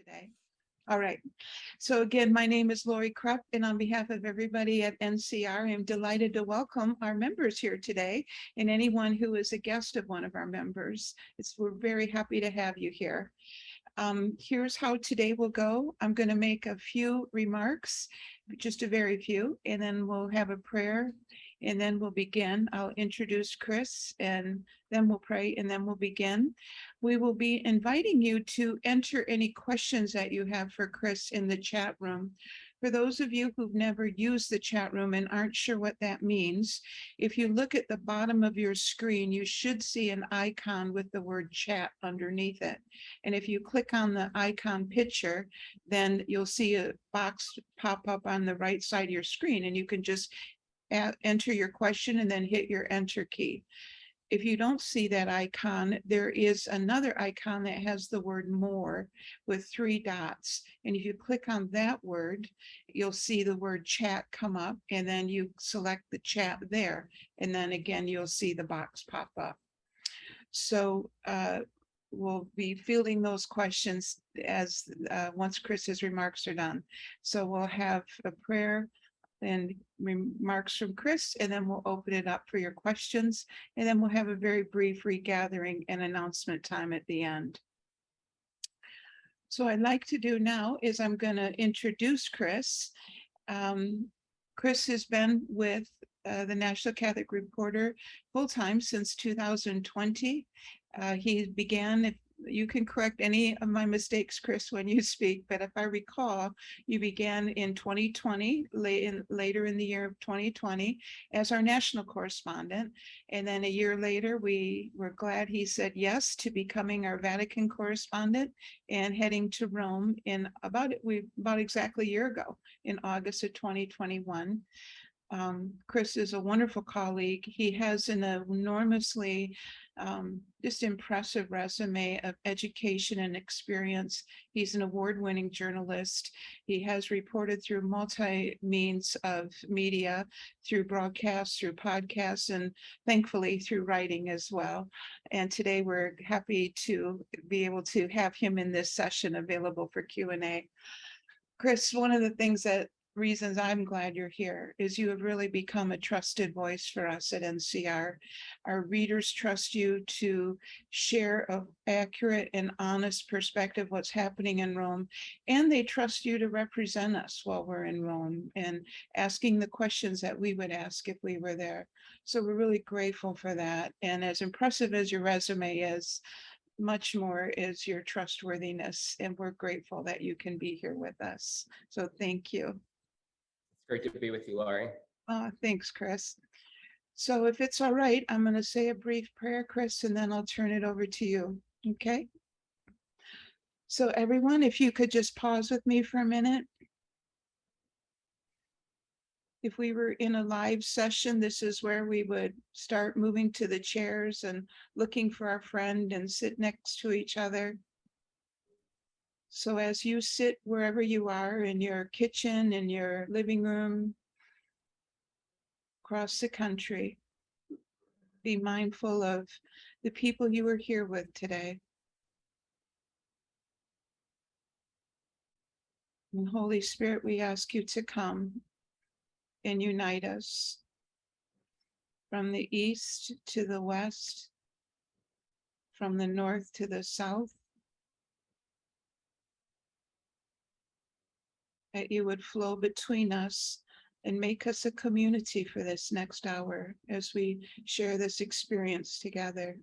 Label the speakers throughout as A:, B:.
A: today. All right. So again, my name is Lori Krupp, and on behalf of everybody at NCR, I'm delighted to welcome our members here today and anyone who is a guest of one of our members. We're very happy to have you here. Here's how today will go. I'm going to make a few remarks, just a very few, and then we'll have a prayer, and then we'll begin. I'll introduce Chris, and then we'll pray, and then we'll begin. We will be inviting you to enter any questions that you have for Chris in the chat room. For those of you who've never used the chat room and aren't sure what that means, if you look at the bottom of your screen, you should see an icon with the word chat underneath it. And if you click on the icon picture, then you'll see a box pop up on the right side of your screen, and you can just enter your question and then hit your enter key. If you don't see that icon, there is another icon that has the word more with 3 dots. And if you click on that word, you'll see the word chat come up, and then you select the chat there. And then again, you'll see the box pop up. So we'll be fielding those questions as once Chris's remarks are done. So we'll have a prayer and remarks from Chris, and then we'll open it up for your questions, and then we'll have a very brief regathering and announcement time at the end. So I'd like to do now is I'm going to introduce Chris. Chris has been with the National Catholic Reporter full-time since 2020. He began, you can correct any of my mistakes, Chris, when you speak, but if I recall, you began in 2020, later in the year of 2020, as our national correspondent. And then a year later, we were glad he said yes to becoming our Vatican correspondent and heading to Rome in about exactly a year ago, in August of 2021. Chris is a wonderful colleague. He has an enormously just impressive resume of education and experience. He's an award-winning journalist. He has reported through multi-means of media, through broadcasts, through podcasts, and thankfully through writing as well. And today we're happy to be able to have him in this session available for Q&A. Chris, one of the reasons I'm glad you're here is you have really become a trusted voice for us at NCR. Our readers trust you to share an accurate and honest perspective of what's happening in Rome, and they trust you to represent us while we're in Rome and asking the questions that we would ask if we were there. So we're really grateful for that. And as impressive as your resume is, much more is your trustworthiness, and we're grateful that you can be here with us. So thank you.
B: Great to be with you, Laurie.
A: Thanks, Chris. So if it's all right, I'm going to say a brief prayer, Chris, and then I'll turn it over to you. Okay? So everyone, if you could just pause with me for a minute. If we were in a live session, this is where we would start moving to the chairs and looking for our friend and sit next to each other. So as you sit wherever you are, in your kitchen, in your living room, across the country, be mindful of the people you are here with today. And Holy Spirit, we ask you to come and unite us from the east to the west, from the north to the south. That you would flow between us and make us a community for this next hour as we share this experience together.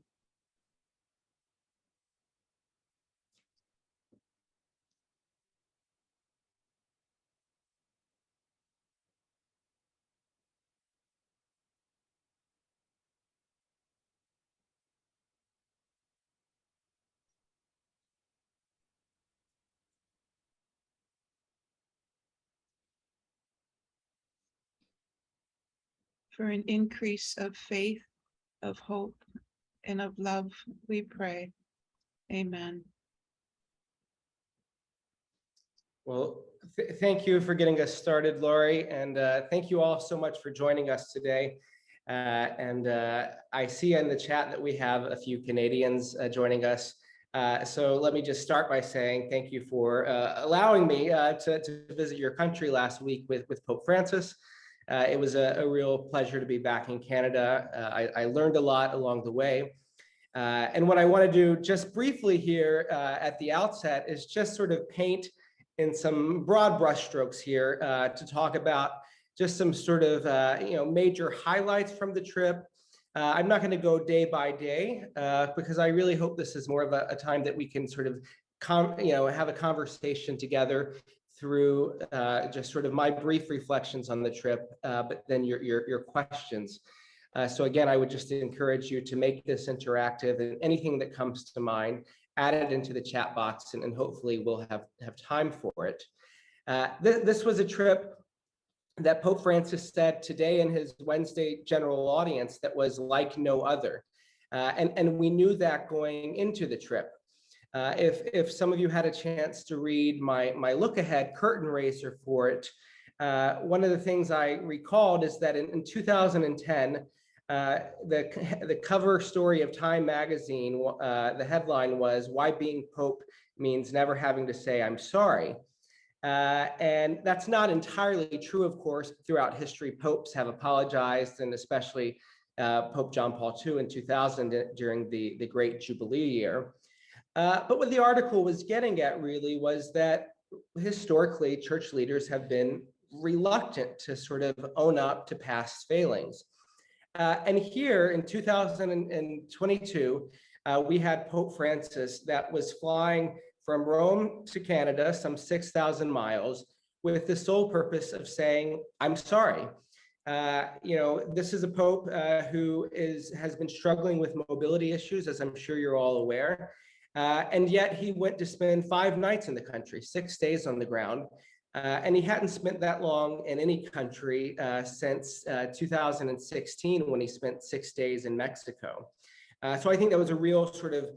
A: For an increase of faith, of hope, and of love, we pray. Amen.
B: Well, thank you for getting us started, Laurie, and thank you all so much for joining us today. I see in the chat that we have a few Canadians joining us. So let me just start by saying thank you for allowing me to visit your country last week with Pope Francis. It was a real pleasure to be back in Canada. I learned a lot along the way. And what I want to do just briefly here at the outset is just sort of paint in some broad brushstrokes here to talk about just some sort of major highlights from the trip. I'm not going to go day by day because I really hope this is more of a time that we can sort of have a conversation together through just sort of my brief reflections on the trip, but then your questions. So again, I would just encourage you to make this interactive, and anything that comes to mind, add it into the chat box, and hopefully we'll have time for it. This was a trip that Pope Francis said today in his Wednesday general audience that was like no other. And we knew that going into the trip. If some of you had a chance to read my look ahead curtain raiser for it, one of the things I recalled is that in 2010, the cover story of Time magazine, the headline was, "Why Being Pope Means Never Having to Say I'm Sorry." And that's not entirely true, of course. Throughout history, popes have apologized, and especially Pope John Paul II in 2000 during the Great Jubilee year. But what the article was getting at really was that historically, church leaders have been reluctant to sort of own up to past failings. And here in 2022, we had Pope Francis that was flying from Rome to Canada, some 6,000 miles, with the sole purpose of saying, "I'm sorry." This is a Pope who has been struggling with mobility issues, as I'm sure you're all aware. And yet he went to spend 5 nights in the country, 6 days on the ground. And he hadn't spent that long in any country since 2016, when he spent 6 days in Mexico. So I think that was a real sort of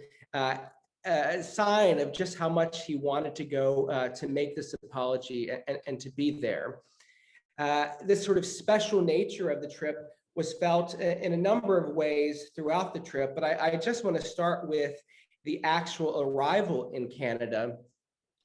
B: sign of just how much he wanted to go to make this apology and to be there. This sort of special nature of the trip was felt in a number of ways throughout the trip, but I just want to start with the actual arrival in Canada.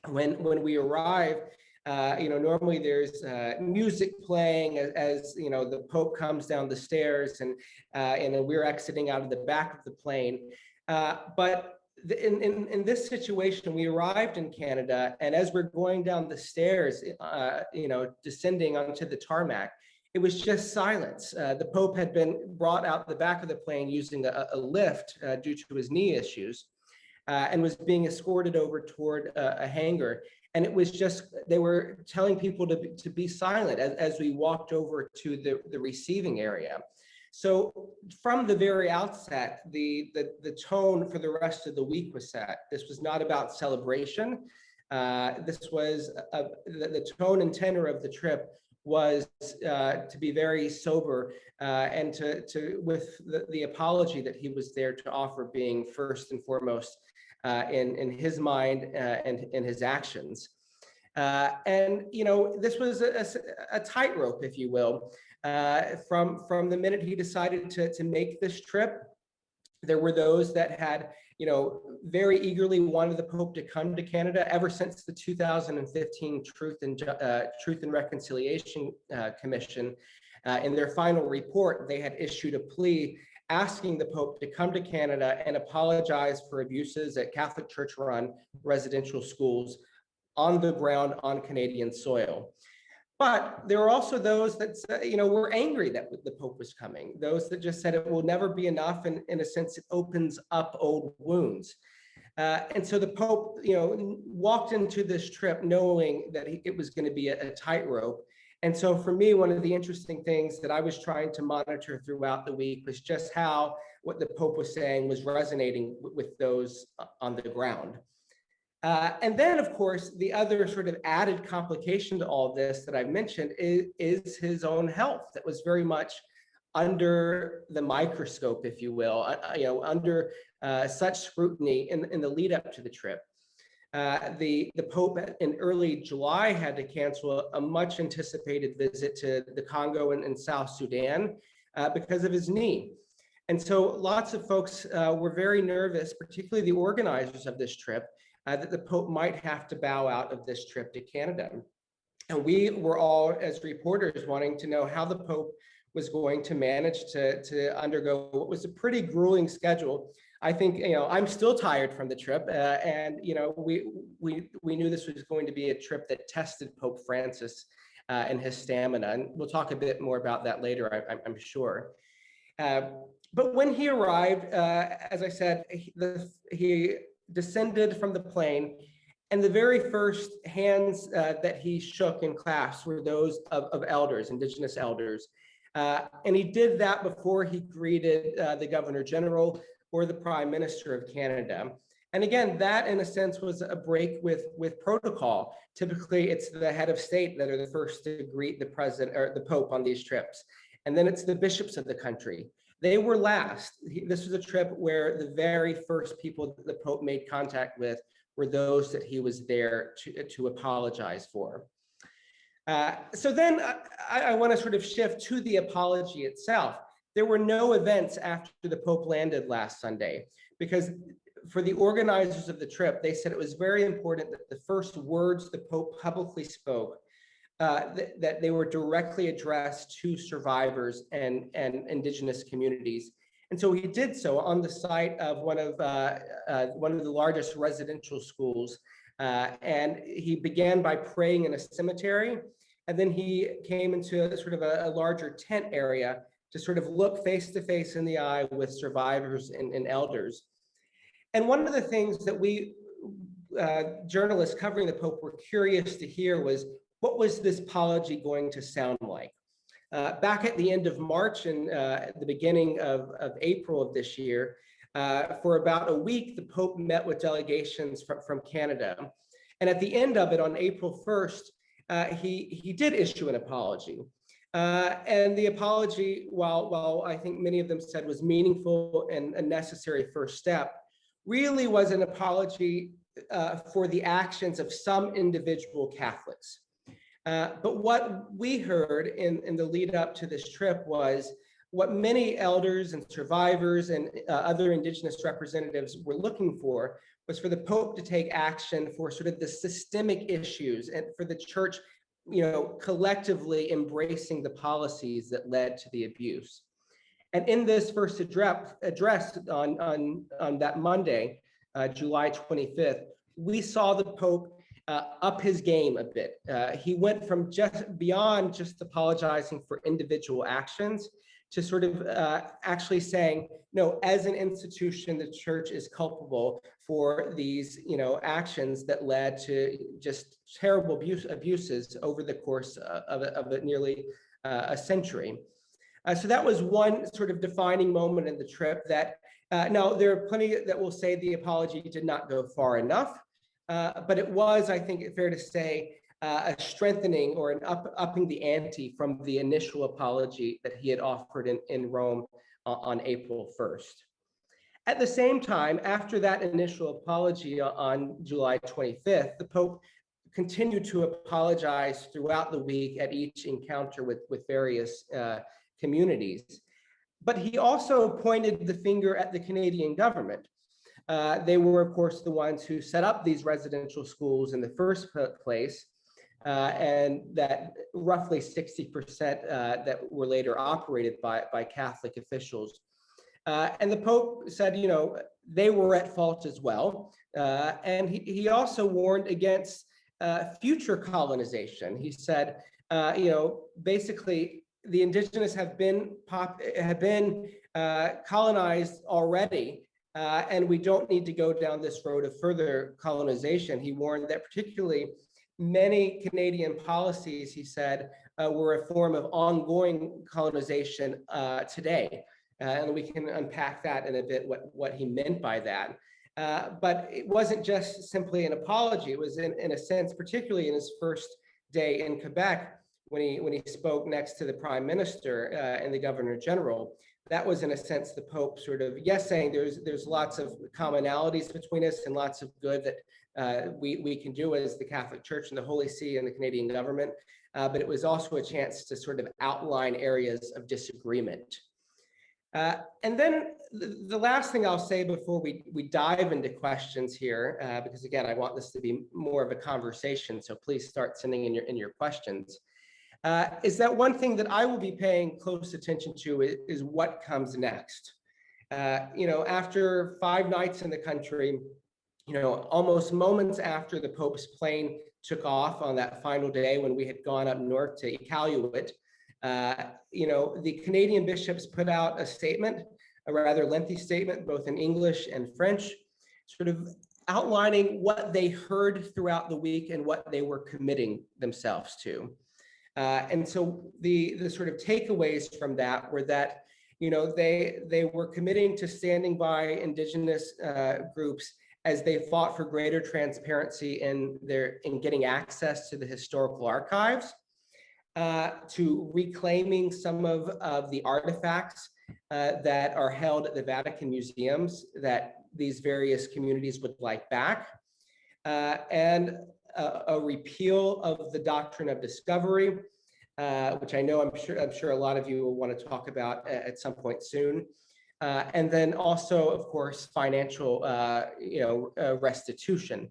B: When we arrive, normally there's music playing as the Pope comes down the stairs, and we're exiting out of the back of the plane. But in this situation, we arrived in Canada, and as we're going down the stairs, descending onto the tarmac, it was just silence. The Pope had been brought out the back of the plane using a lift due to his knee issues, and was being escorted over toward a hangar. And it was just, they were telling people to be silent as we walked over to the receiving area. So from the very outset, the tone for the rest of the week was set. This was not about celebration. This was the tone and tenor of the trip was to be very sober and with the apology that he was there to offer, being first and foremost in his mind and in his actions. This was a tightrope, if you will. From the minute he decided to make this trip, there were those that had, very eagerly wanted the Pope to come to Canada ever since the 2015 Truth and Reconciliation Commission. In their final report, they had issued a plea asking the Pope to come to Canada and apologize for abuses at Catholic Church-run residential schools on the ground on Canadian soil. But there were also those that, were angry that the Pope was coming. Those that just said it will never be enough. And in a sense, it opens up old wounds. And so the Pope, walked into this trip knowing that it was going to be a tightrope. And so for me, one of the interesting things that I was trying to monitor throughout the week was just how what the Pope was saying was resonating with those on the ground. And then, of course, the other sort of added complication to all this that I've mentioned is his own health that was very much under the microscope, if you will, under such scrutiny in the lead up to the trip. The Pope in early July had to cancel a much anticipated visit to the Congo and South Sudan because of his knee. And so lots of folks were very nervous, particularly the organizers of this trip, that the Pope might have to bow out of this trip to Canada. And we were all, as reporters, wanting to know how the Pope was going to manage to undergo what was a pretty grueling schedule. I think, I'm still tired from the trip, and we knew this was going to be a trip that tested Pope Francis and his stamina, and we'll talk a bit more about that later, I'm sure. But when he arrived, as I said, he descended from the plane, and the very first hands that he shook and clasped were those of elders, Indigenous elders. And he did that before he greeted the Governor General or the Prime Minister of Canada. And again, that in a sense was a break with protocol. Typically, it's the head of state that are the first to greet the president or the Pope on these trips. And then it's the bishops of the country. They were last. This was a trip where the very first people that the Pope made contact with were those that he was there to apologize for. So then I want to sort of shift to the apology itself. There were no events after the Pope landed last Sunday, because for the organizers of the trip, they said it was very important that the first words the Pope publicly spoke, that they were directly addressed to survivors and Indigenous communities. And so he did so on the site of one of the largest residential schools. And he began by praying in a cemetery. And then he came into a larger tent area to sort of look face to face in the eye with survivors and elders. And one of the things that we journalists covering the Pope were curious to hear was, what was this apology going to sound like? Back at the end of March and at the beginning of April of this year, for about a week, the Pope met with delegations from Canada. And at the end of it, on April 1st, he did issue an apology. And the apology, while I think many of them said was meaningful and a necessary first step, really was an apology for the actions of some individual Catholics. But what we heard in the lead up to this trip was what many elders and survivors and other Indigenous representatives were looking for was for the Pope to take action for sort of the systemic issues and for the church, collectively embracing the policies that led to the abuse. And in this first address on that Monday, July 25th, we saw the Pope up his game a bit. He went from just beyond just apologizing for individual actions to sort of actually saying, no, as an institution, the church is culpable for these, actions that led to just terrible abuses over the course of nearly a century. So that was one sort of defining moment in the trip that, now there are plenty that will say the apology did not go far enough, but it was, I think, fair to say, a strengthening or an upping the ante from the initial apology that he had offered in Rome on April 1st. At the same time, after that initial apology on July 25th, the Pope continued to apologize throughout the week at each encounter with various communities. But he also pointed the finger at the Canadian government. They were, of course, the ones who set up these residential schools in the first place, and that roughly 60% that were later operated by Catholic officials. And the Pope said, they were at fault as well. And he also warned against future colonization. He said, basically, the Indigenous have been colonized already, and we don't need to go down this road of further colonization. He warned that particularly many Canadian policies, he said, were a form of ongoing colonization today. And we can unpack that in a bit, what he meant by that. But it wasn't just simply an apology. It was in a sense, particularly in his first day in Quebec, when he spoke next to the Prime Minister and the Governor General. That was, in a sense, the Pope sort of, yes, saying there's lots of commonalities between us and lots of good that we can do as the Catholic Church and the Holy See and the Canadian government, but it was also a chance to sort of outline areas of disagreement. And then the last thing I'll say before we dive into questions here, because again, I want this to be more of a conversation, so please start sending in your questions, is that one thing that I will be paying close attention to is what comes next. After 5 nights in the country, almost moments after the Pope's plane took off on that final day when we had gone up north to Iqaluit, the Canadian bishops put out a statement, a rather lengthy statement, both in English and French, sort of outlining what they heard throughout the week and what they were committing themselves to. And so the sort of takeaways from that were that, they were committing to standing by Indigenous groups as they fought for greater transparency in getting access to the historical archives, to reclaiming some of the artifacts that are held at the Vatican museums that these various communities would like back, and a repeal of the Doctrine of Discovery, which I know I'm sure a lot of you will want to talk about at some point soon. And then also, of course, financial, restitution.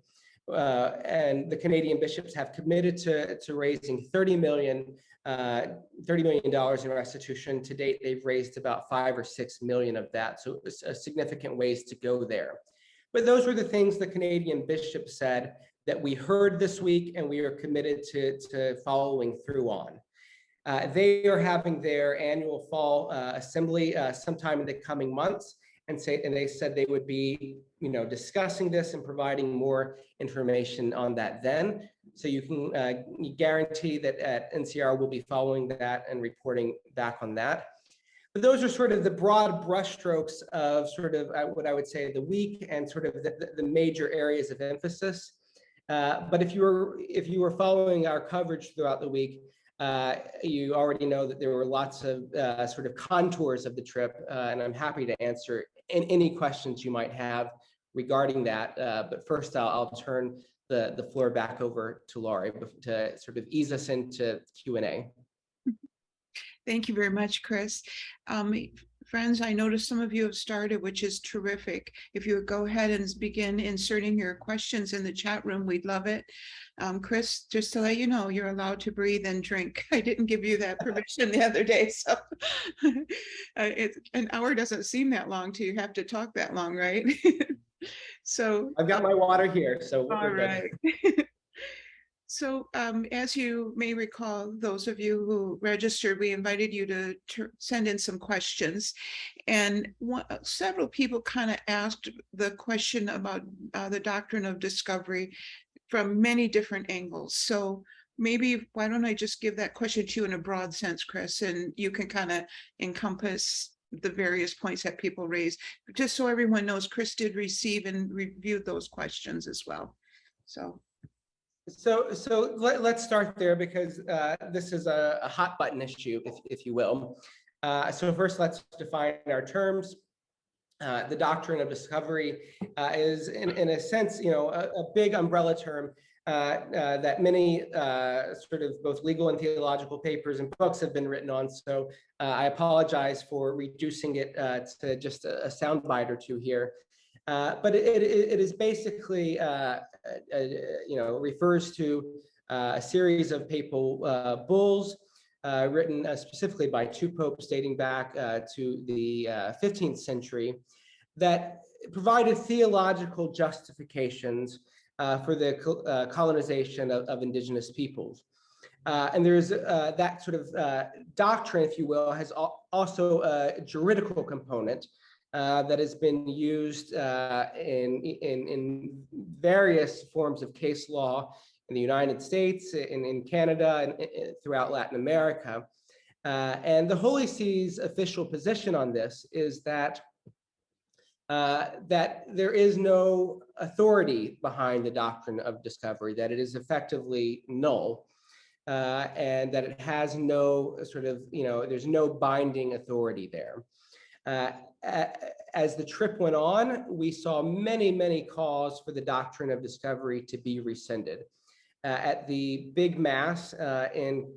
B: And the Canadian bishops have committed to raising $30 million in restitution. To date, they've raised about 5 or 6 million of that. So it's a significant ways to go there. But those were the things the Canadian bishops said that we heard this week and we are committed to following through on. They are having their annual fall assembly sometime in the coming months, and they said they would be, discussing this and providing more information on that then. So you can guarantee that at NCR we'll be following that and reporting back on that. But those are sort of the broad brushstrokes of sort of what I would say the week and sort of the major areas of emphasis. But if you were following our coverage throughout the week, you already know that there were lots of sort of contours of the trip, and I'm happy to answer any questions you might have regarding that. But first, I'll turn the floor back over to Laurie to sort of ease us into Q&A.
A: Thank you very much, Chris. Friends, I noticed some of you have started, which is terrific. If you would go ahead and begin inserting your questions in the chat room, we'd love it. Chris, just to let you know, you're allowed to breathe and drink. I didn't give you that permission the other day, so an hour doesn't seem that long till you have to talk that long, right? So
B: I've got my water here, so
A: all right. So as you may recall, those of you who registered, we invited you to send in some questions. And several people kind of asked the question about the Doctrine of Discovery from many different angles. So maybe, why don't I just give that question to you in a broad sense, Chris, and you can kind of encompass the various points that people raised, just so everyone knows Chris did receive and review those questions as well. So let's start there, because this is a hot button issue, if you will. So first, let's define our terms. The Doctrine of Discovery is, in a sense, a big umbrella term that many sort of both legal and theological papers and books have been written on. So I apologize for reducing it to just a soundbite or two here. But it is basically, refers to a series of papal bulls written specifically by 2 popes dating back to the 15th century that provided theological justifications for the colonization of indigenous peoples. And there's that sort of doctrine, if you will, has also a juridical component that has been used in various forms of case law in the United States, in Canada, and throughout Latin America. And the Holy See's official position on this is that there is no authority behind the Doctrine of Discovery, that it is effectively null, and that it has no sort of, there's no binding authority there. As the trip went on, we saw many calls for the Doctrine of Discovery to be rescinded. At the big mass in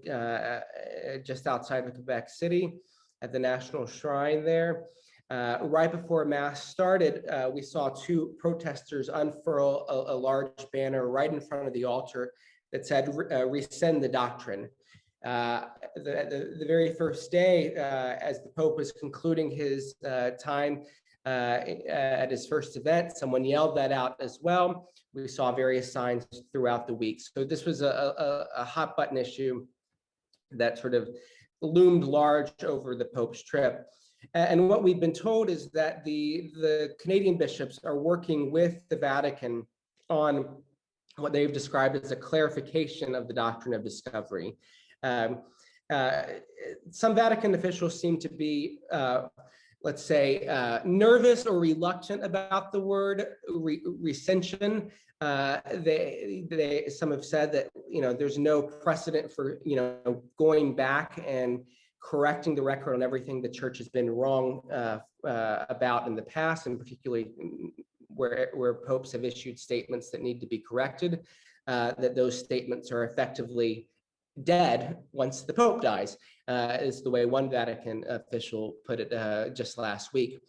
A: just outside of Quebec City,
B: at the National Shrine there. Right before Mass started, we saw two protesters unfurl a large banner right in front of the altar that said, rescind the doctrine. The very first day, as the Pope was concluding his time at his first event, someone yelled that out as well. We saw various signs throughout the week. So this was a hot button issue that sort of loomed large over the Pope's trip. And what we've been told is that the Canadian bishops are working with the Vatican on what they've described as a clarification of the doctrine of discovery. Some Vatican officials seem to be, let's say, nervous or reluctant about the word recension. Some have said that there's no precedent for going back and correcting the record on everything the church has been wrong about in the past, and particularly where popes have issued statements that need to be corrected, that those statements are effectively dead once the Pope dies, is the way one Vatican official put it just last week.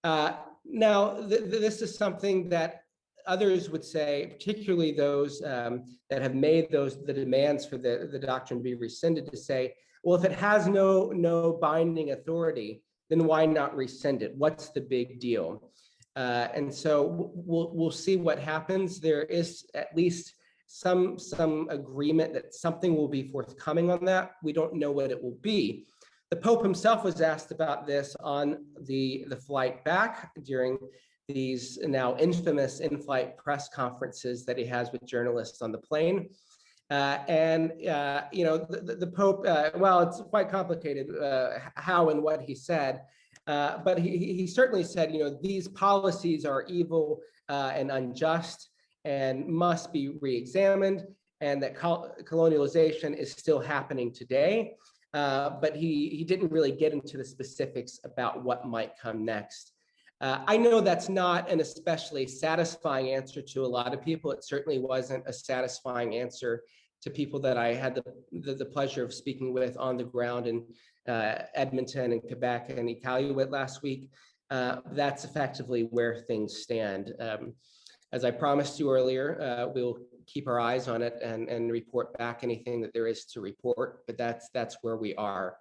B: Now, this is something that others would say, particularly those that have made the demands for the doctrine to be rescinded, to say, well, if it has no binding authority, then why not rescind it? What's the big deal? And so we'll see what happens. There is at least some agreement that something will be forthcoming on that. We don't know what it will be. The Pope himself was asked about this on the flight back during these now infamous in-flight press conferences that he has with journalists on the plane. The Pope, well, it's quite complicated how and what he said, but he certainly said, these policies are evil and unjust and must be re-examined, and that colonialization is still happening today. But he didn't really get into the specifics about what might come next. I know that's not an especially satisfying answer to a lot of people. It certainly wasn't a satisfying answer to people that I had the pleasure of speaking with on the ground in Edmonton and Quebec and Iqaluit last week. That's effectively where things stand. As I promised you earlier, we'll keep our eyes on it and report back anything that there is to report, but that's where we are.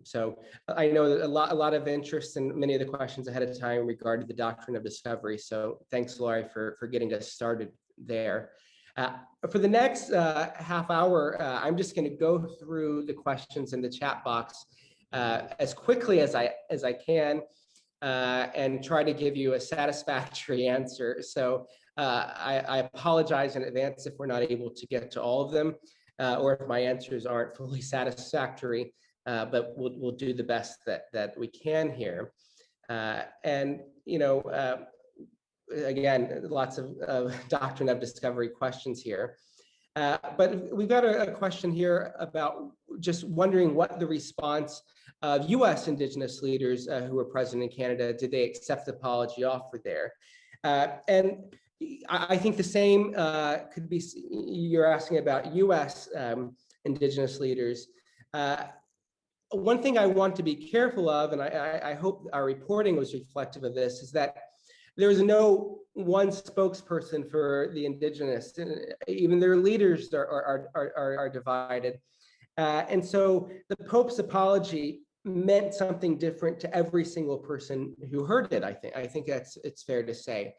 B: So I know that a lot of interest in many of the questions ahead of time regarding the doctrine of discovery. So thanks, Laurie, for getting us started there. For the next half hour, I'm just going to go through the questions in the chat box as quickly as I can and try to give you a satisfactory answer. So I apologize in advance if we're not able to get to all of them or if my answers aren't fully satisfactory, but we'll do the best that we can here. Again, lots of doctrine of discovery questions here. But we've got a question here about just wondering what the response of US Indigenous leaders who were present in Canada, did they accept the apology offer there? And I think the same could be, you're asking about US Indigenous leaders. One thing I want to be careful of, and I hope our reporting was reflective of this, is that there is no one spokesperson for the Indigenous. Even their leaders are divided. And so the Pope's apology meant something different to every single person who heard it, I think it's fair to say.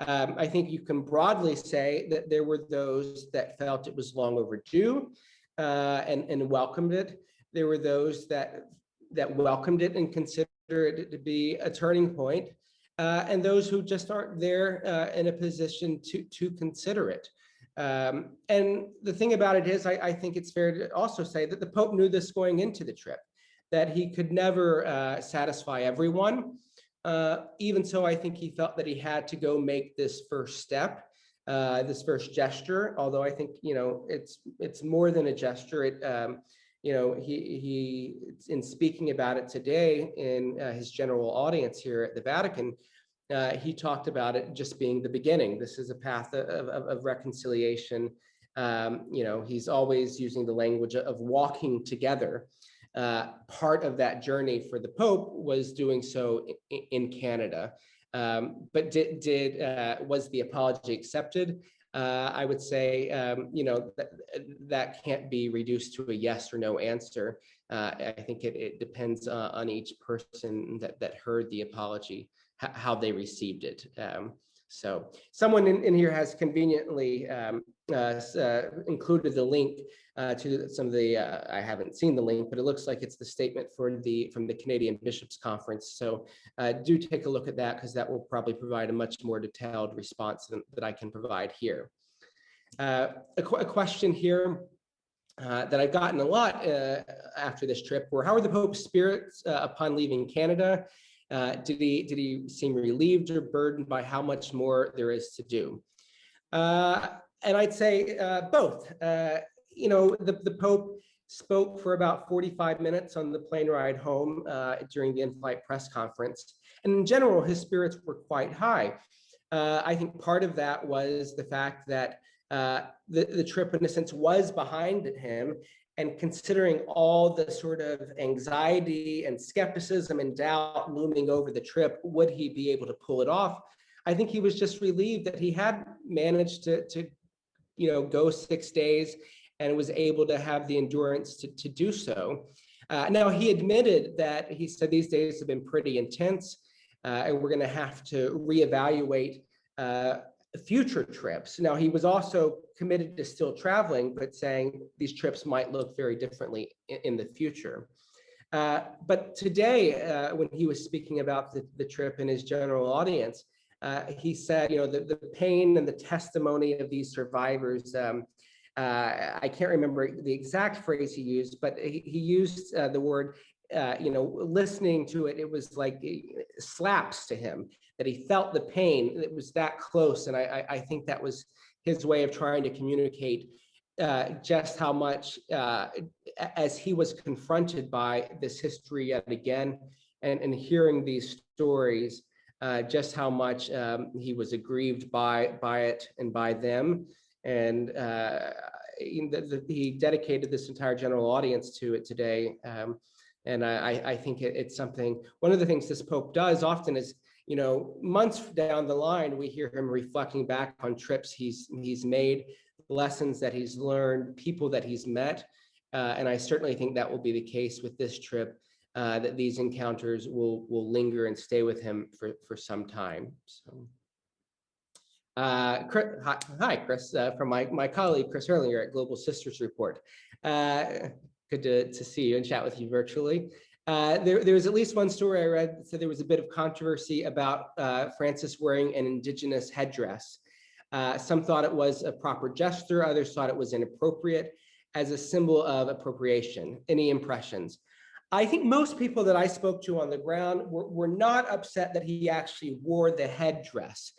B: I think you can broadly say that there were those that felt it was long overdue and welcomed it. There were those that welcomed it and considered it to be a turning point. And those who just aren't there in a position to consider it. And the thing about it is, I think it's fair to also say that the Pope knew this going into the trip, that he could never satisfy everyone. Even so, I think he felt that he had to go make this first step, this first gesture, although I think, it's more than a gesture. He in speaking about it today in his general audience here at the Vatican, he talked about it just being the beginning. This is a path of reconciliation. He's always using the language of walking together. part of that journey for the Pope was doing so in Canada. But was the apology accepted? I would say, that can't be reduced to a yes or no answer. I think it depends on each person that heard the apology, how they received it. So someone in here has conveniently included the link to some of the, I haven't seen the link, but it looks like it's the statement from the Canadian Bishops' Conference. So do take a look at that, because that will probably provide a much more detailed response that I can provide here. A question here that I've gotten a lot after this trip were, how are the Pope's spirits upon leaving Canada? Did he seem relieved or burdened by how much more there is to do? And I'd say both. The Pope spoke for about 45 minutes on the plane ride home during the in-flight press conference. And in general, his spirits were quite high. I think part of that was the fact that the trip, in a sense, was behind him. And considering all the sort of anxiety and skepticism and doubt looming over the trip, would he be able to pull it off? I think he was just relieved that he had managed to go 6 days and was able to have the endurance to do so. Now, he admitted that he said these days have been pretty intense, and we're going to have to reevaluate future trips. Now, he was also committed to still traveling, but saying these trips might look very differently in the future. But today, when he was speaking about the trip in his general audience, he said, the pain and the testimony of these survivors, I can't remember the exact phrase he used, but he used the word, listening to it, it was like slaps to him, that he felt the pain. It was that close. And I think that was his way of trying to communicate just how much, as he was confronted by this history yet again, and hearing these stories, just how much he was aggrieved by it and by them. And he dedicated this entire general audience to it today. And I think it's something, one of the things this Pope does often is, months down the line, we hear him reflecting back on trips he's made, lessons that he's learned, people that he's met. And I certainly think that will be the case with this trip, that these encounters will linger and stay with him for some time. So, hi, Chris, from my colleague, Chris Erlinger at Global Sisters Report. Good to see you and chat with you virtually. There was at least one story I read that said there was a bit of controversy about Francis wearing an indigenous headdress. Some thought it was a proper gesture, others thought it was inappropriate as a symbol of appropriation. Any impressions? I think most people that I spoke to on the ground were not upset that he actually wore the headdress.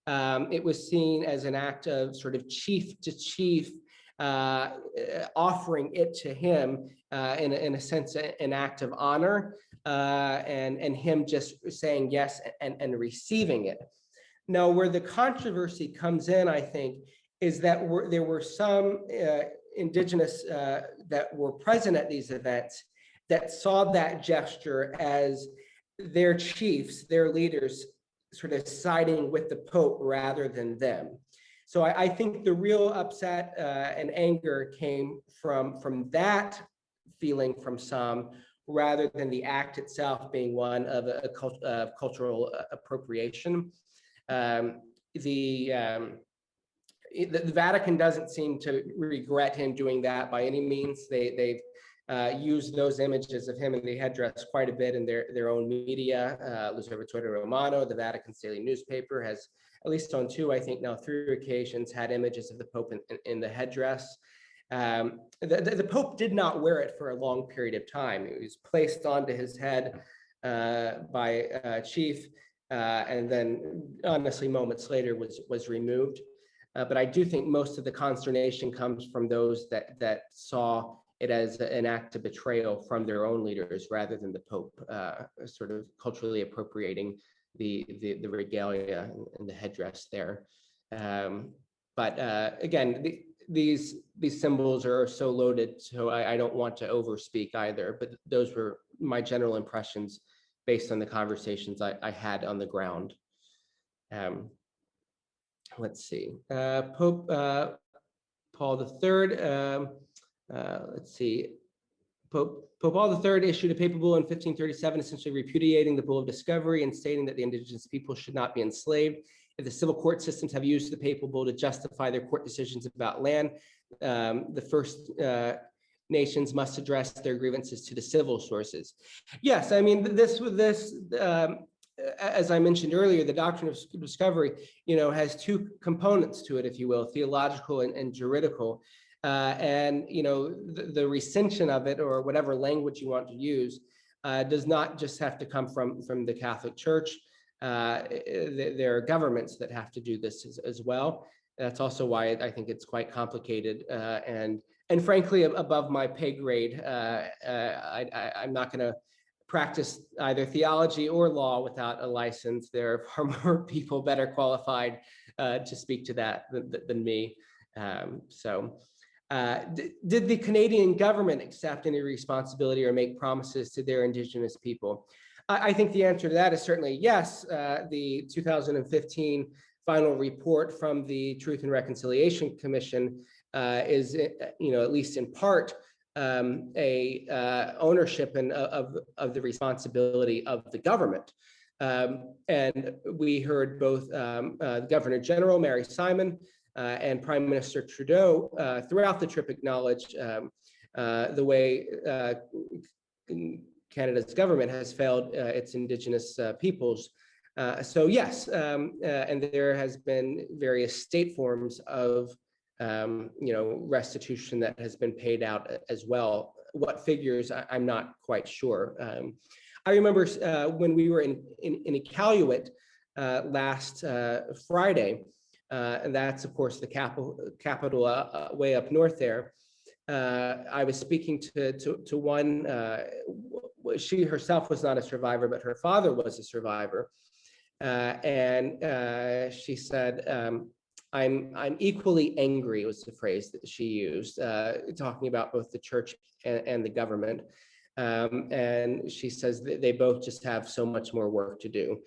B: It was seen as an act of sort of chief to chief, offering it to him, in a sense, an act of honor, and him just saying yes and receiving it. Now, where the controversy comes in, I think, is that there were some indigenous that were present at these events that saw that gesture as their chiefs, their leaders, sort of siding with the Pope rather than them. So I think the real upset and anger came from that feeling from some, rather than the act itself being one of cultural appropriation. The Vatican doesn't seem to regret him doing that by any means. They've used those images of him in the headdress quite a bit in their own media. L'Osservatore Romano, the Vatican's daily newspaper, has, at least on 2, I think now 3 occasions, had images of the Pope in the headdress. The Pope did not wear it for a long period of time. It was placed onto his head by a chief, and then honestly moments later was removed. But I do think most of the consternation comes from those that saw it as an act of betrayal from their own leaders, rather than the Pope sort of culturally appropriating the regalia and the headdress there. But again, these symbols are so loaded, so I don't want to overspeak either, but those were my general impressions based on the conversations I had on the ground. Let's see, Pope Paul III, let's see, Pope Paul III issued a papal bull in 1537, essentially repudiating the Bull of Discovery and stating that the indigenous people should not be enslaved. If the civil court systems have used the papal bull to justify their court decisions about land, the First Nations must address their grievances to the civil sources. Yes, I mean, as I mentioned earlier, the Doctrine of Discovery, has two components to it, if you will, theological and juridical. And the recension of it, or whatever language you want to use, does not just have to come from the Catholic Church. There are governments that have to do this as well. That's also why I think it's quite complicated and frankly above my pay grade. I'm not going to practice either theology or law without a license. There are far more people better qualified to speak to that than me. Did the Canadian government accept any responsibility or make promises to their Indigenous people? I think the answer to that is certainly yes. The 2015 final report from the Truth and Reconciliation Commission is, at least in part, a ownership of the responsibility of the government. And we heard both Governor General Mary Simon and Prime Minister Trudeau throughout the trip acknowledge the way Canada's government has failed its Indigenous peoples. So yes, and there has been various state forms of restitution that has been paid out as well. What figures, I'm not quite sure. I remember when we were in Iqaluit last Friday, and that's of course the capital way up north there. I was speaking to one. She herself was not a survivor, but her father was a survivor, and she said, I'm equally angry was the phrase that she used, talking about both the church and the government. And she says that they both just have so much more work to do.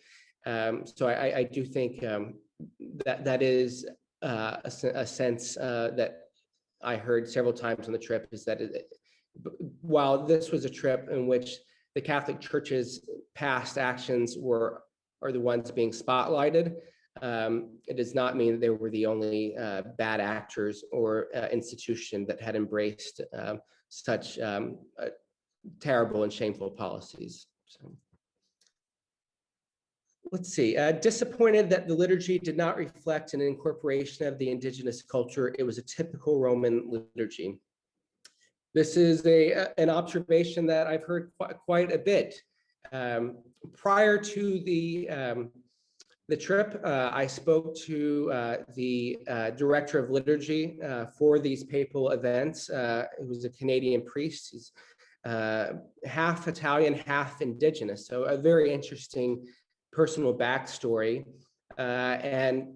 B: So I do think that is a sense that I heard several times on the trip, is that while this was a trip in which the Catholic Church's past actions are the ones being spotlighted, it does not mean that they were the only bad actors or institution that had embraced such terrible and shameful policies. So, let's see. Disappointed that the liturgy did not reflect an incorporation of the Indigenous culture. It was a typical Roman liturgy. This is an observation that I've heard quite a bit. Prior to the trip, I spoke to the director of liturgy for these papal events. It was a Canadian priest. He's half Italian, half Indigenous. So a very interesting personal backstory. And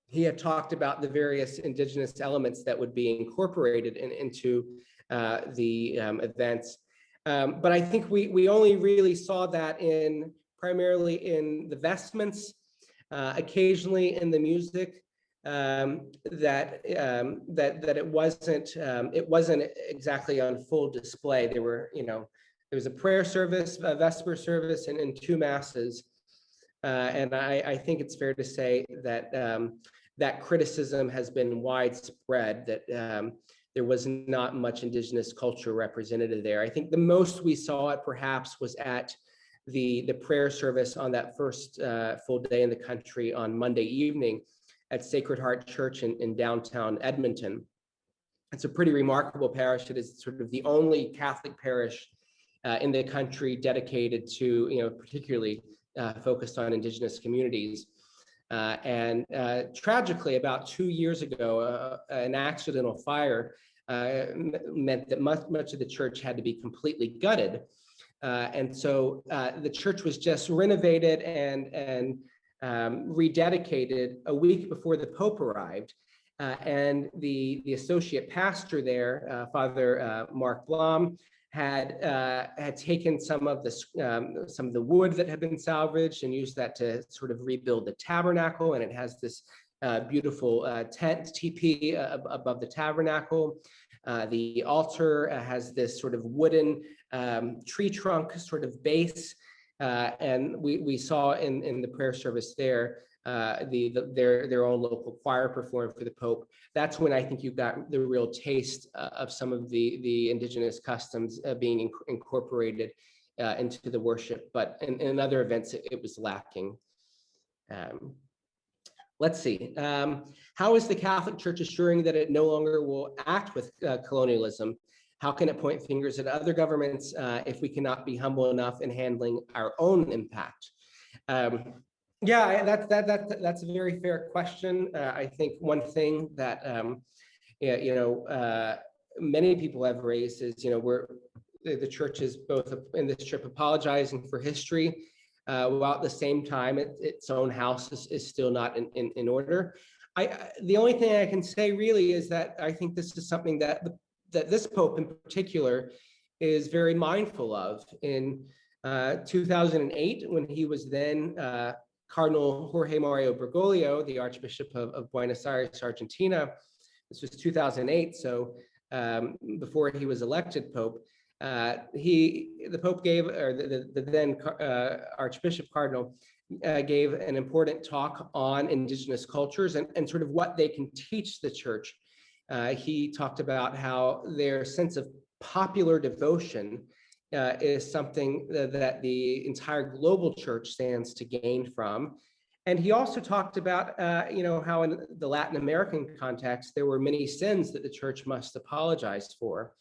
B: he had talked about the various Indigenous elements that would be incorporated into the events. But I think we only really saw that primarily in the vestments, occasionally in the music, that it wasn't exactly on full display. There was a prayer service, a vesper service, and two masses. And I think it's fair to say that that criticism has been widespread, that there was not much Indigenous culture represented there. I think the most we saw it perhaps was at the prayer service on that first full day in the country on Monday evening at Sacred Heart Church in downtown Edmonton. It's a pretty remarkable parish. It is sort of the only Catholic parish in the country dedicated to, particularly focused on Indigenous communities. And tragically, about 2 years ago, an accidental fire meant that much of the church had to be completely gutted. And so the church was just renovated and rededicated a week before the Pope arrived. and the associate pastor there, Father Mark Blom, had taken some of the wood that had been salvaged and used that to sort of rebuild the tabernacle, and it has this beautiful tent teepee above the tabernacle. The altar has this sort of wooden tree trunk sort of base, and we saw in the prayer service there their own local choir performed for the Pope. That's when I think you got the real taste of some of the indigenous customs being incorporated into the worship. But in other events, it was lacking. Let's see. How is the Catholic Church assuring that it no longer will act with colonialism? How can it point fingers at other governments if we cannot be humble enough in handling our own impact? Yeah, that's a very fair question. I think one thing that many people have raised is, the church is both in this trip apologizing for history, while at the same time its own house is still not in order. The only thing I can say really is that I think this is something that this Pope in particular is very mindful of. In 2008, when he was then Cardinal Jorge Mario Bergoglio, the Archbishop of Buenos Aires, Argentina. This was 2008, so before he was elected Pope. The Pope gave, or the then Archbishop Cardinal gave an important talk on indigenous cultures and sort of what they can teach the church. He talked about how their sense of popular devotion is something that the entire global church stands to gain from. And he also talked about, how in the Latin American context, there were many sins that the church must apologize for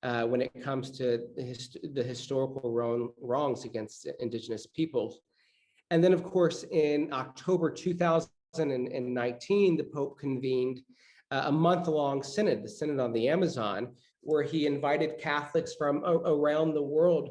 B: when it comes to the historical wrongs against indigenous peoples. And then, of course, in October 2019, the Pope convened a month-long synod, the Synod on the Amazon, where he invited Catholics from around the world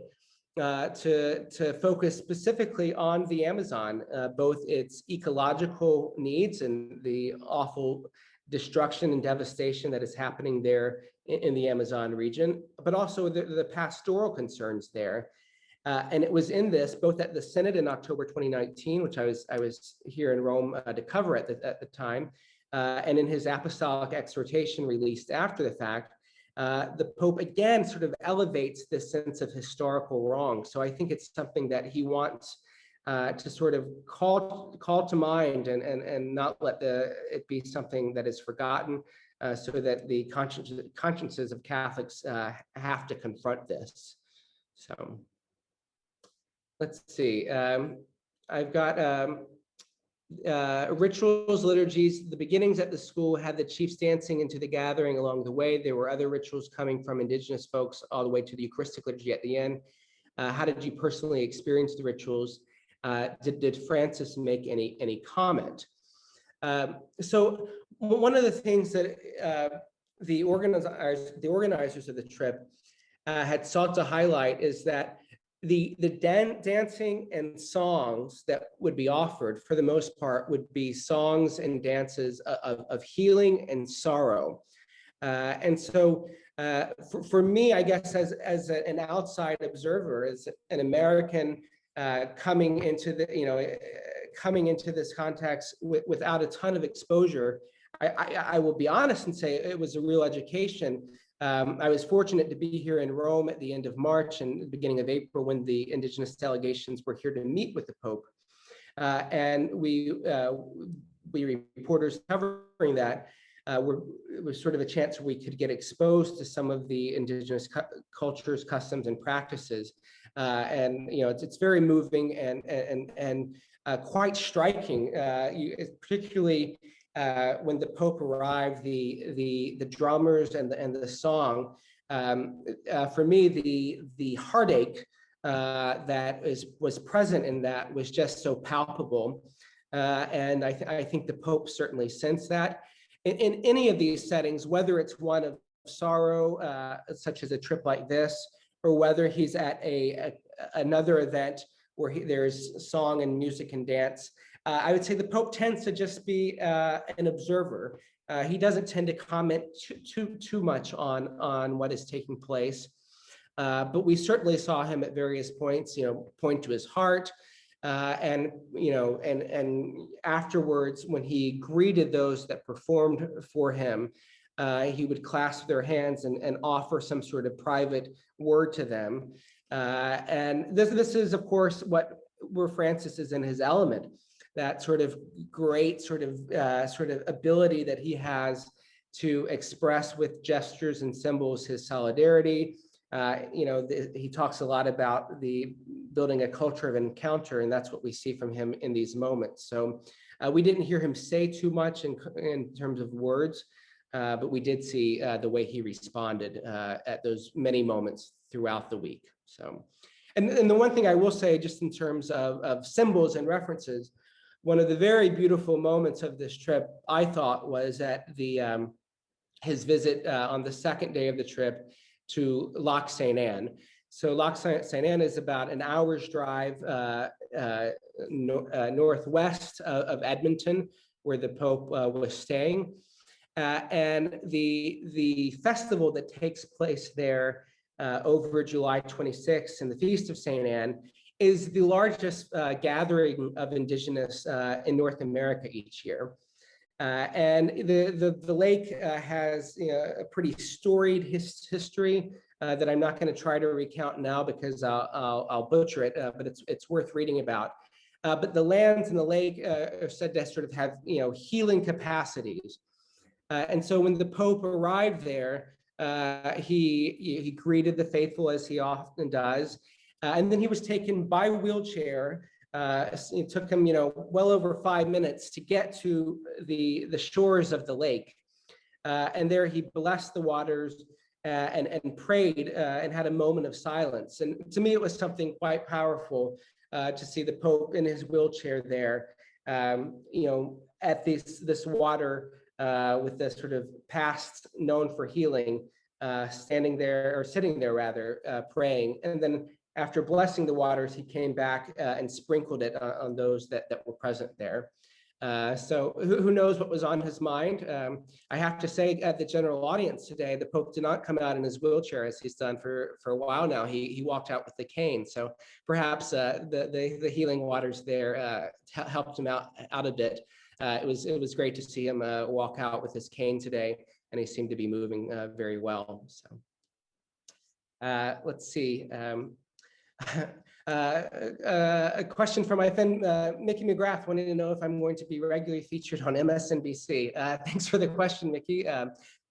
B: to focus specifically on the Amazon, both its ecological needs and the awful destruction and devastation that is happening there in the Amazon region, but also the pastoral concerns there. And it was in this, both at the Synod in October 2019, which I was here in Rome to cover at the time, and in his apostolic exhortation released after the fact, the Pope again sort of elevates this sense of historical wrong. So I think it's something that he wants to sort of call to mind and not let it be something that is forgotten, so that the consciences of Catholics have to confront this. So let's see. I've got rituals, liturgies. The beginnings at the school had the chiefs dancing into the gathering along the way. There were other rituals coming from indigenous folks all the way to the Eucharistic liturgy at the end. How did you personally experience the rituals? Did Francis make any comment? So one of the things that the organizers of the trip had sought to highlight is that the dancing and songs that would be offered, for the most part, would be songs and dances of healing and sorrow. And so for me, I guess, as an outside observer, as an American coming into this context without a ton of exposure, I will be honest and say it was a real education. I was fortunate to be here in Rome at the end of March and the beginning of April when the indigenous delegations were here to meet with the Pope. And we reporters covering that it was sort of a chance where we could get exposed to some of the indigenous cultures, customs, and practices. And it's very moving and quite striking, particularly when the Pope arrived, the drummers and the song. For me, the heartache that was present in that was just so palpable, and I think the Pope certainly sensed that. In any of these settings, whether it's one of sorrow, such as a trip like this, or whether he's at another event where there's song and music and dance, I would say the Pope tends to just be an observer. He doesn't tend to comment too much on what is taking place. But we certainly saw him at various points, point to his heart. And afterwards, when he greeted those that performed for him, he would clasp their hands and offer some sort of private word to them. And this is, of course, where Francis is in his element, that sort of great sort of ability that he has to express with gestures and symbols his solidarity. He talks a lot about the building a culture of encounter, and that's what we see from him in these moments. So we didn't hear him say too much in terms of words, but we did see the way he responded at those many moments throughout the week. So, and the one thing I will say, just in terms of symbols and references, one of the very beautiful moments of this trip, I thought, was at his visit on the second day of the trip to Loch St. Anne. So Loch St. Anne is about an hour's drive northwest of Edmonton, where the Pope was staying. And the festival that takes place there over July 26th and the Feast of St. Anne is the largest gathering of Indigenous in North America each year. And the lake has a pretty storied history that I'm not going to try to recount now because I'll butcher it, but it's worth reading about. But the lands in the lake are said to sort of have healing capacities. And so when the Pope arrived there, he greeted the faithful as he often does, and then he was taken by wheelchair. It took him, well over 5 minutes to get to the shores of the lake, and there he blessed the waters and prayed and had a moment of silence. And to me, it was something quite powerful to see the Pope in his wheelchair there, at this water with this sort of past known for healing, standing there, or sitting there rather, praying. And then after blessing the waters, he came back and sprinkled it on those that were present there. So who knows what was on his mind? I have to say, at the general audience today, the Pope did not come out in his wheelchair as he's done for a while now. He walked out with the cane. So perhaps the healing waters there helped him out a bit. It was great to see him walk out with his cane today, and he seemed to be moving very well. So let's see. A question from my friend Mickey McGrath, wanting to know if I'm going to be regularly featured on MSNBC. Thanks for the question, Mickey.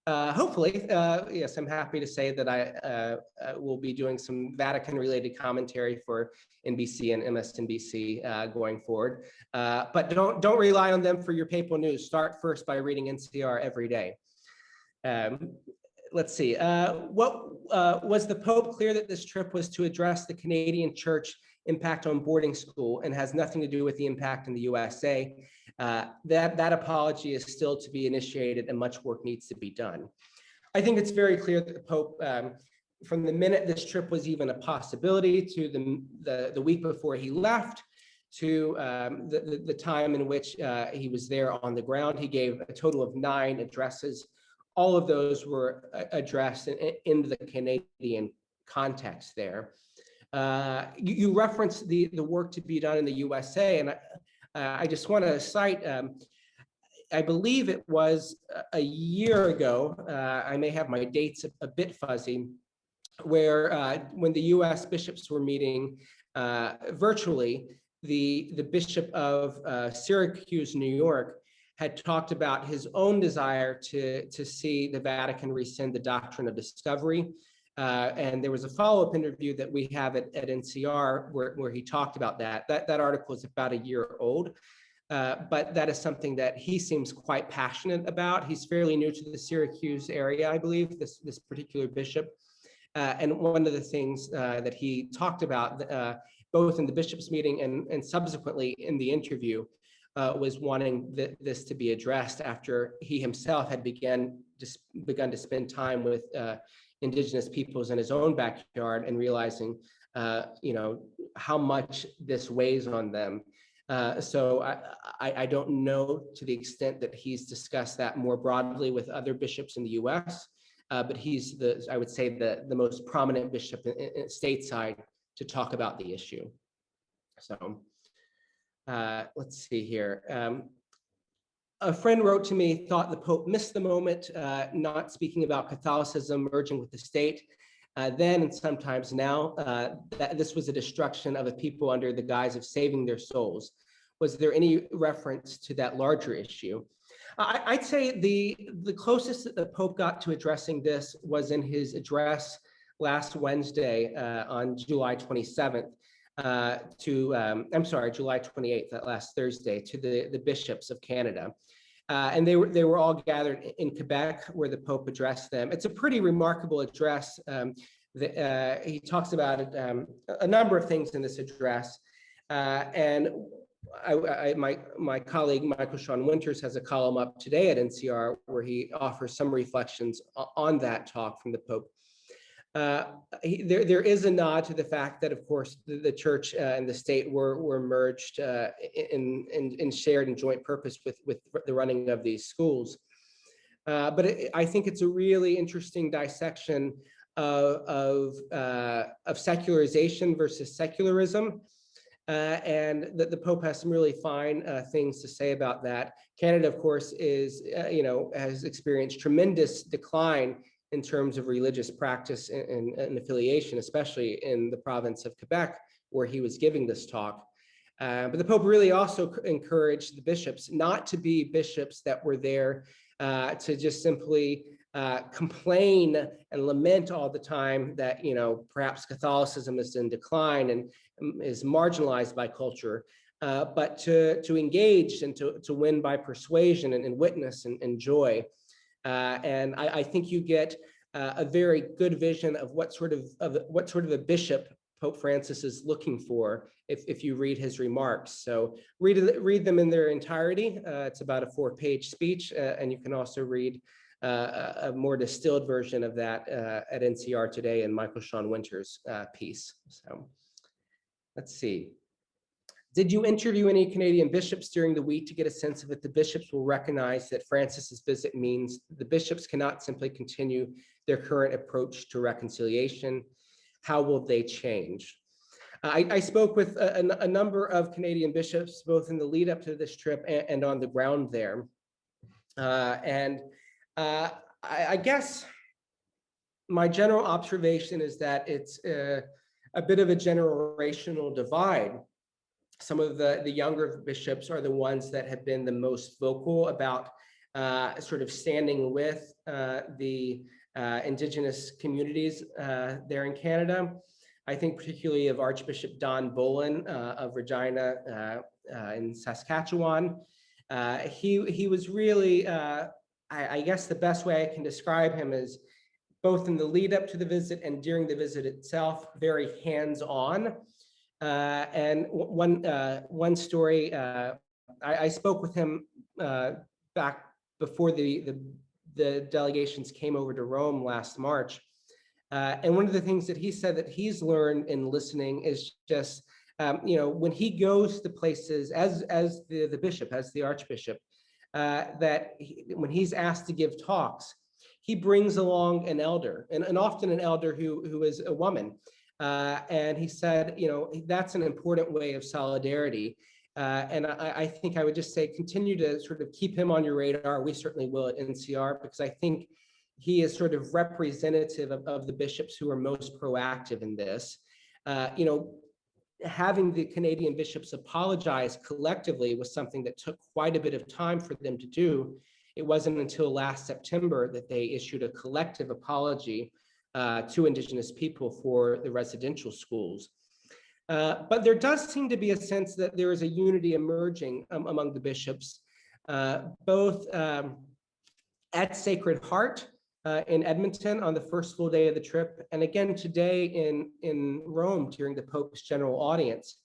B: Hopefully, yes, I'm happy to say that I will be doing some Vatican-related commentary for NBC and MSNBC going forward. But don't rely on them for your papal news. Start first by reading NCR every day. Let's see. Was the Pope clear that this trip was to address the Canadian Church impact on boarding school and has nothing to do with the impact in the USA? That apology is still to be initiated and much work needs to be done. I think it's very clear that the Pope, from the minute this trip was even a possibility to the week before he left, to the time in which he was there on the ground, he gave a total of 9 addresses. All of those were addressed in the Canadian context there. You referenced the work to be done in the USA, and I just want to cite, I believe it was a year ago, I may have my dates a bit fuzzy, where when the US bishops were meeting virtually, the Bishop of Syracuse, New York, had talked about his own desire to see the Vatican rescind the Doctrine of Discovery. And there was a follow-up interview that we have at NCR where he talked about that. That article is about a year old, but that is something that he seems quite passionate about. He's fairly new to the Syracuse area, I believe, this particular bishop. And one of the things that he talked about, both in the bishop's meeting and subsequently in the interview, was wanting this to be addressed after he himself had begun to spend time with Indigenous peoples in his own backyard and realizing, how much this weighs on them. So I don't know to the extent that he's discussed that more broadly with other bishops in the U.S., but he's I would say, the most prominent bishop stateside to talk about the issue. So let's see here. A friend wrote to me, thought the Pope missed the moment, not speaking about Catholicism merging with the state. Then and sometimes now, that this was a destruction of a people under the guise of saving their souls. Was there any reference to that larger issue? I'd say the closest that the Pope got to addressing this was in his address last Wednesday on July 27th July 28th, that last Thursday, to the bishops of Canada. And they were all gathered in Quebec, where the Pope addressed them. It's a pretty remarkable address. He talks about a number of things in this address. And my colleague, Michael Sean Winters, has a column up today at NCR where he offers some reflections on that talk from the Pope. There is a nod to the fact that, of course, the church and the state were merged in shared and joint purpose with the running of these schools. But I think it's a really interesting dissection of secularization versus secularism. And the Pope has some really fine things to say about that. Canada, of course, has experienced tremendous decline in terms of religious practice and affiliation, especially in the province of Quebec, where he was giving this talk. But the Pope really also encouraged the bishops not to be bishops that were there to just simply complain and lament all the time that, perhaps Catholicism is in decline and is marginalized by culture, but to engage and to win by persuasion and witness and joy. And I think you get a very good vision of what sort of a bishop Pope Francis is looking for if you read his remarks. So read them in their entirety. It's about a 4-page speech, and you can also read a more distilled version of that at NCR today in Michael Sean Winters' piece. So let's see. Did you interview any Canadian bishops during the week to get a sense of it? The bishops will recognize that Francis's visit means the bishops cannot simply continue their current approach to reconciliation. How will they change? I spoke with a number of Canadian bishops, both in the lead up to this trip and on the ground there. I guess my general observation is that it's a bit of a generational divide. Some of the younger bishops are the ones that have been the most vocal about sort of standing with the Indigenous communities there in Canada. I think particularly of Archbishop Don Bolin of Regina in Saskatchewan. He was really, I guess the best way I can describe him is both in the lead up to the visit and during the visit itself, very hands-on. And one story, I spoke with him back before the delegations came over to Rome last March. And one of the things that he said that he's learned in listening is just, when he goes to places as the bishop, as the archbishop, when he's asked to give talks, he brings along an elder, and often an elder who is a woman. And he said, that's an important way of solidarity. And I think I would just say, continue to sort of keep him on your radar. We certainly will at NCR, because I think he is sort of representative of the bishops who are most proactive in this. Having the Canadian bishops apologize collectively was something that took quite a bit of time for them to do. It wasn't until last September that they issued a collective apology to Indigenous people for the residential schools. But there does seem to be a sense that there is a unity emerging among the bishops, both at Sacred Heart in Edmonton on the first full day of the trip, and again today in Rome during the Pope's general audience.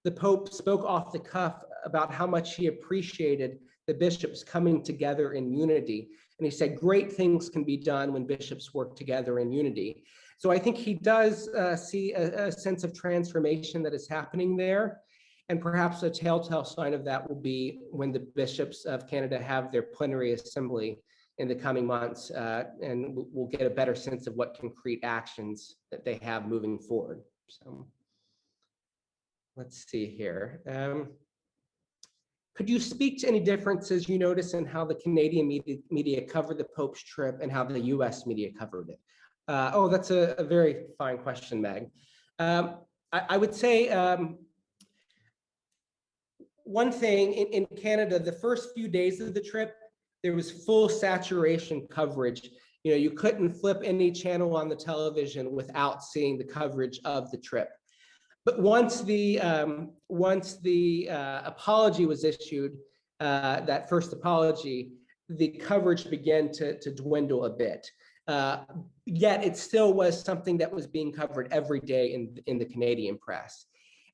B: The Pope spoke off the cuff about how much he appreciated the bishops coming together in unity. And he said, great things can be done when bishops work together in unity. So I think he does see a sense of transformation that is happening there. And perhaps a telltale sign of that will be when the bishops of Canada have their plenary assembly in the coming months, and we'll get a better sense of what concrete actions that they have moving forward. So let's see here. Could you speak to any differences you notice in how the Canadian media covered the Pope's trip and how the US media covered it? Oh, that's a very fine question, Meg. I would say one thing in Canada, the first few days of the trip, there was full saturation coverage. You know, you couldn't flip any channel on the television without seeing the coverage of the trip. But once the apology was issued, that first apology, the coverage began to dwindle a bit. Yet it still was something that was being covered every day in the Canadian press.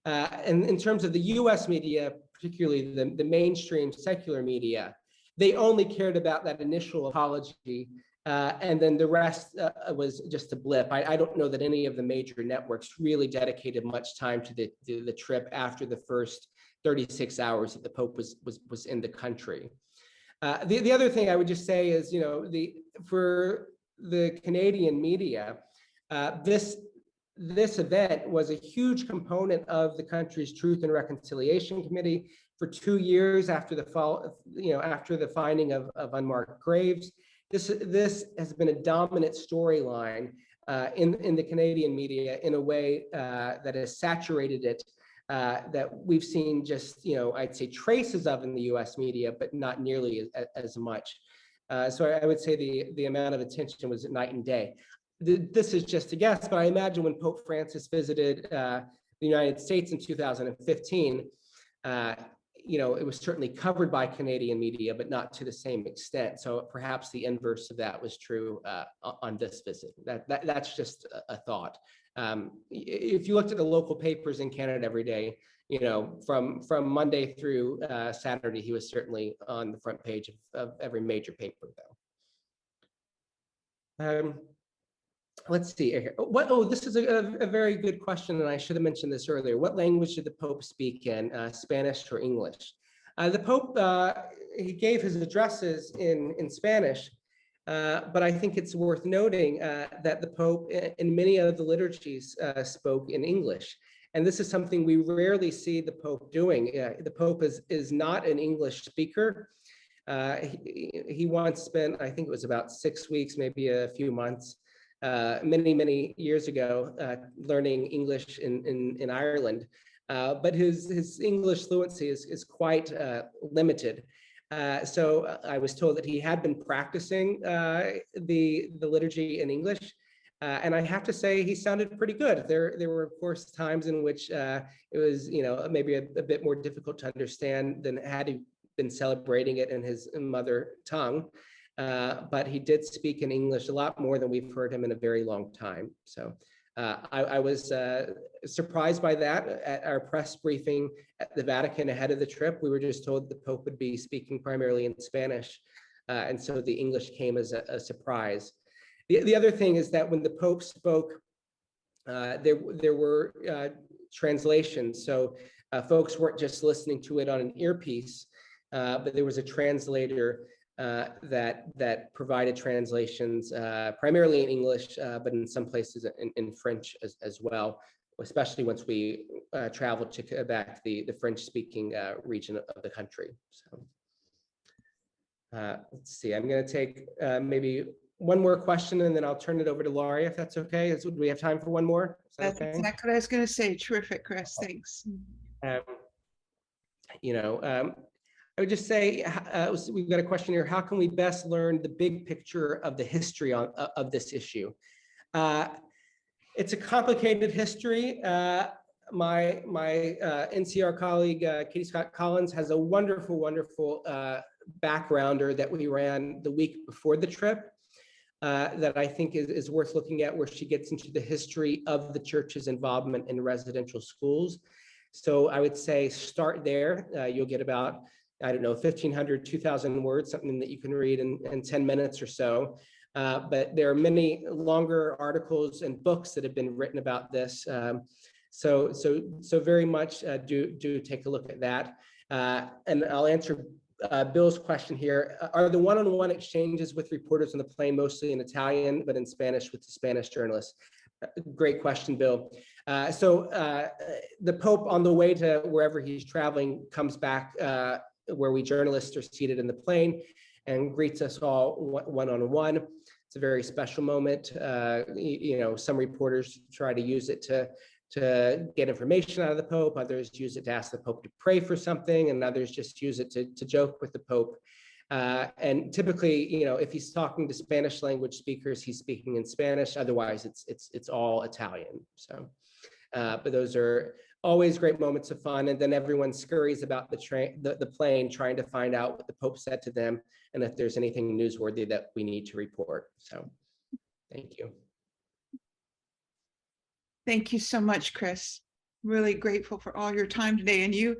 B: And in terms of the US media, particularly the mainstream secular media, they only cared about that initial apology, and then the rest was just a blip. I don't know that any of the major networks really dedicated much time to the trip after the first 36 hours that the Pope was in the country. The other thing I would just say is, you know, for the Canadian media, this event was a huge component of the country's Truth and Reconciliation Committee for 2 years after after the finding of unmarked graves. This has been a dominant storyline in the Canadian media in a way that has saturated it, that we've seen just, you know, I'd say traces of in the US media, but not nearly as much. So I would say the amount of attention was night and day. This is just a guess, but I imagine when Pope Francis visited the United States in 2015, you know, it was certainly covered by Canadian media, but not to the same extent. So perhaps the inverse of that was true on this visit. That's just a thought. If you looked at the local papers in Canada every day, you know, from Monday through Saturday, he was certainly on the front page of every major paper, though. Let's see here. This is a very good question, and I should have mentioned this earlier. What language did the Pope speak in, Spanish or English? The Pope, he gave his addresses in Spanish, but I think it's worth noting that the Pope, in many of the liturgies, spoke in English. And this is something we rarely see the Pope doing. The Pope is not an English speaker. He once spent, I think it was about 6 weeks, maybe a few months, many years ago, learning English in Ireland, but his English fluency is quite limited. So I was told that he had been practicing the liturgy in English, and I have to say he sounded pretty good. There were of course times in which it was, you know, maybe a bit more difficult to understand than had he been celebrating it in his mother tongue. But he did speak in English a lot more than we've heard him in a very long time. So I was surprised by that. At our press briefing at the Vatican ahead of the trip, we were just told the Pope would be speaking primarily in Spanish. And so the English came as a surprise. The other thing is that when the Pope spoke, there were translations. So folks weren't just listening to it on an earpiece, but there was a translator that provided translations primarily in English, but in some places in French as well, especially once we traveled to Quebec, the French-speaking region of the country. So let's see, I'm going to take maybe one more question, and then I'll turn it over to Laurie, if that's okay. Do we have time for one more?
A: That's
B: okay?
A: exactly what I was going to say. Terrific, Chris. Thanks.
B: I would just say, we've got a question here. How can we best learn the big picture of the history of this issue? It's a complicated history. My NCR colleague, Katie Scott Collins, has a wonderful backgrounder that we ran the week before the trip that I think is worth looking at, where she gets into the history of the church's involvement in residential schools. So I would say start there. You'll get about, I don't know, 1,500, 2,000 words, something that you can read in 10 minutes or so. But there are many longer articles and books that have been written about this. So very much do take a look at that. And I'll answer Bill's question here. Are the one-on-one exchanges with reporters on the plane mostly in Italian, but in Spanish with the Spanish journalists? Great question, Bill. The Pope, on the way to wherever he's traveling, comes back where we journalists are seated in the plane and greets us all one-on-one. It's a very special moment. Some reporters try to use it to get information out of the Pope. Others use it to ask the Pope to pray for something, and others just use it to joke with the Pope. And typically, if he's talking to Spanish language speakers, he's speaking in Spanish. Otherwise, it's all Italian. So, but those are always great moments of fun. And then everyone scurries about the plane, trying to find out what the Pope said to them, and if there's anything newsworthy that we need to report. So, thank you.
A: Thank you so much, Chris. Really grateful for all your time today. And you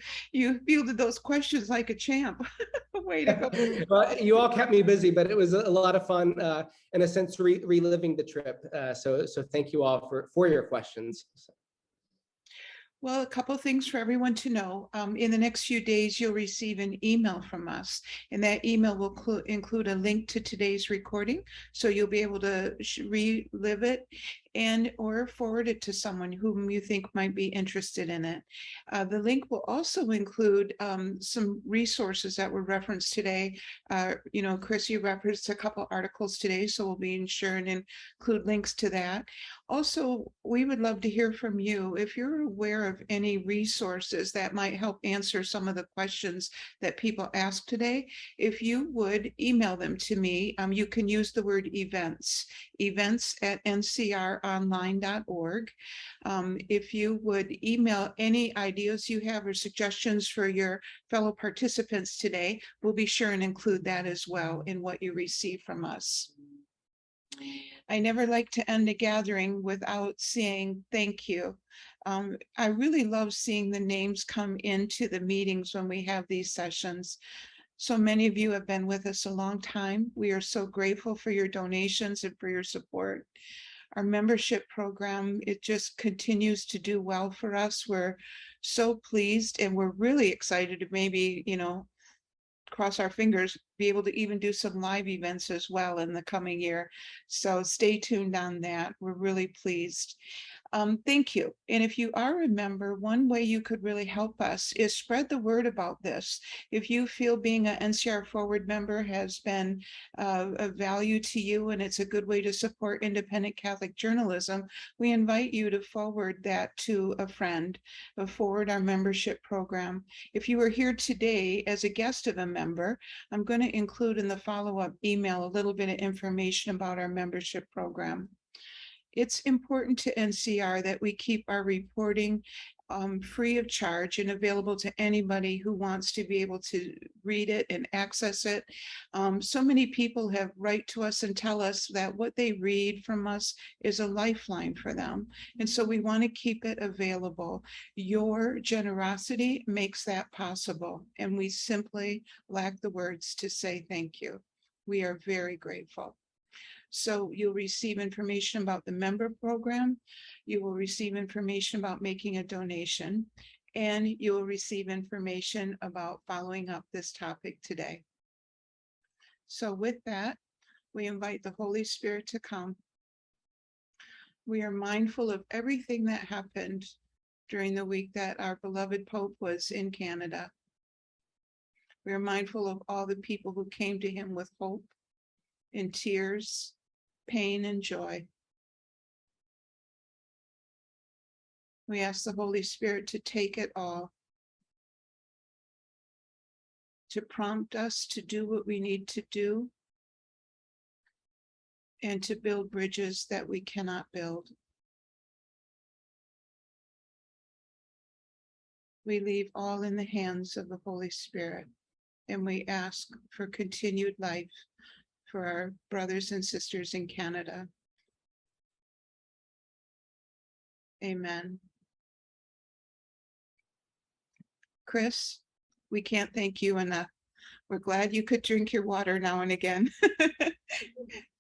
A: fielded those questions like a champ. Way to go.
B: Well, you all kept me busy, but it was a lot of fun, in a sense, reliving the trip. So thank you all for your questions.
A: Well, a couple of things for everyone to know. In the next few days, you'll receive an email from us, and that email will include a link to today's recording, so you'll be able to relive it and or forward it to someone whom you think might be interested in it. The link will also include some resources that were referenced today. Chris, you referenced a couple articles today, so we'll be sure and include links to that. Also, we would love to hear from you. If you're aware of any resources that might help answer some of the questions that people asked today, if you would email them to me, you can use the word events at ncronline.org. If you would email any ideas you have or suggestions for your fellow participants today, we'll be sure and include that as well in what you receive from us. I never like to end a gathering without saying thank you. I really love seeing the names come into the meetings when we have these sessions. So many of you have been with us a long time. We are so grateful for your donations and for your support. Our membership program, it just continues to do well for us. We're so pleased, and we're really excited to maybe, cross our fingers, be able to even do some live events as well in the coming year. So stay tuned on that. We're really pleased. Thank you. And if you are a member, one way you could really help us is spread the word about this. If you feel being an NCR Forward member has been of value to you and it's a good way to support independent Catholic journalism, we invite you to forward that to a friend, forward our membership program. If you are here today as a guest of a member, I'm going to include in the follow-up email a little bit of information about our membership program. It's important to NCR that we keep our reporting free of charge and available to anybody who wants to be able to read it and access it. So many people have write to us and tell us that what they read from us is a lifeline for them. And so we want to keep it available. Your generosity makes that possible. And we simply lack the words to say thank you. We are very grateful. So you'll receive information about the member program. You will receive information about making a donation, and you will receive information about following up this topic today. So with that, we invite the Holy Spirit to come. We are mindful of everything that happened during the week that our beloved Pope was in Canada. We are mindful of all the people who came to him with hope, in tears, pain, and joy. We ask the Holy Spirit to take it all, to prompt us to do what we need to do, and to build bridges that we cannot build. We leave all in the hands of the Holy Spirit, and we ask for continued life for our brothers and sisters in Canada. Amen. Chris, we can't thank you enough. We're glad you could drink your water now and again.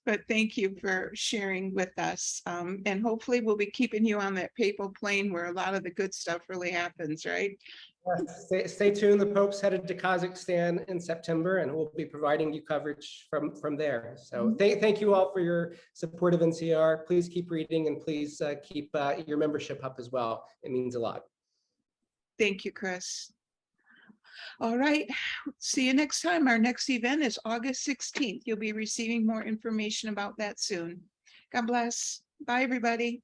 A: But thank you for sharing with us. And hopefully we'll be keeping you on that papal plane where a lot of the good stuff really happens, right?
B: Stay tuned. The Pope's headed to Kazakhstan in September, and we'll be providing you coverage from there. So thank you all for your support of NCR. Please keep reading, and please keep your membership up as well. It means a lot.
A: Thank you, Chris. All right, see you next time. Our next event is August 16th. You'll be receiving more information about that soon. God bless. Bye, everybody.